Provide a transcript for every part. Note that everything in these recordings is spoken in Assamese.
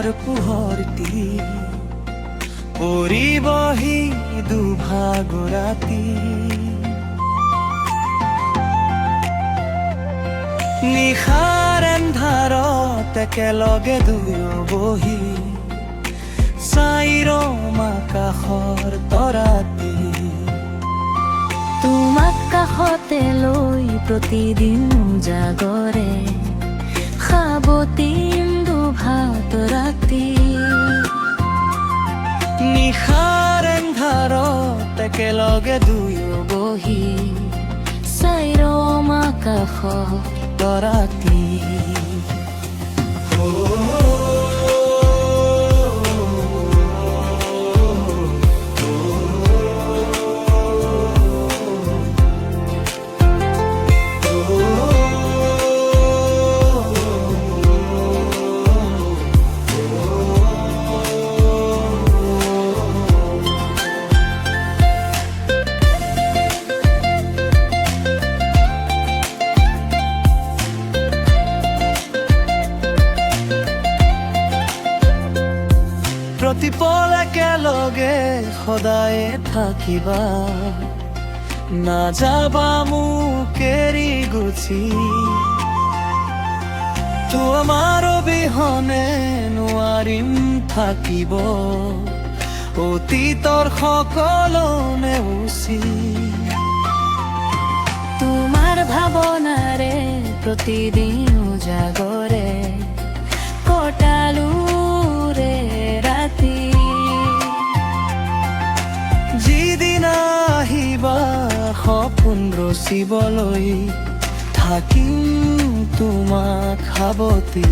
জুনৰ পোহৰটি পৰিবহি দুভাগ ৰাতি নিশাৰ এন্ধাৰত একেলগে দুয়ো বহি চাই ৰম আকাশৰ তৰাটি তোমাক কাষতে লৈ প্ৰতিদিন জাগৰে সাৱটিম দুভাগ ৰাতি নিশাৰ এন্ধাৰত একেলগে দুয়ো বহি চাই ৰম আকাশৰ তৰাটি প্ৰতিপল একেলগে সদায় থাকিবা নাযাবা মোক এৰি গুচি তো আমাৰ অবিহনে নোৱাৰিম থাকিব অতীতৰ সকলো নেওচি তোমাৰ ভাৱনাৰে প্ৰতিদিন জাগৰে কটালো ৰে ৰাতি যিদিনা আহিবা সপোন ৰচিবলৈ থাকিম তোমাক সাৱটি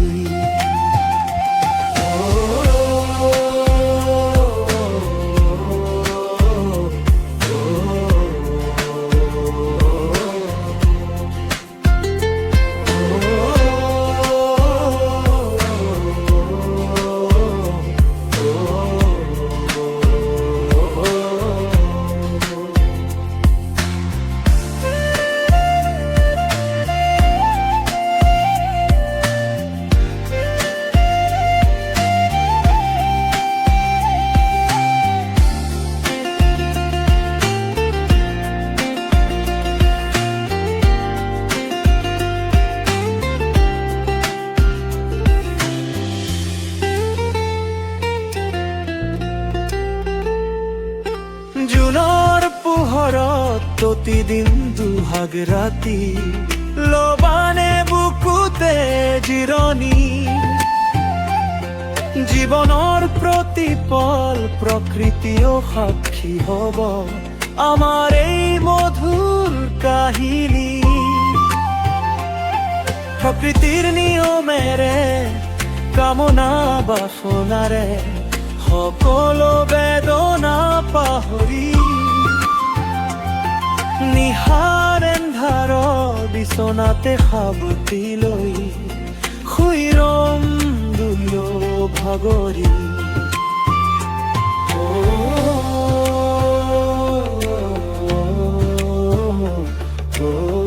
জুনৰ পোহৰত প্ৰতিদিন দুভাগ ৰাতি লবানে বুকুতে জিৰণি জীৱনৰ প্ৰতিপল প্ৰকৃতিও সাক্ষী হব আমাৰ এই মধুৰ কাহিনী প্ৰকৃতিৰ নিয়মেৰে কামনা বাসনাৰে সকলো বেদনা পাহৰি নিশাৰ এন্ধাৰ বিচনাতে সাৱটি লৈ শুই ৰম দুয়ো ভাগৰি Oh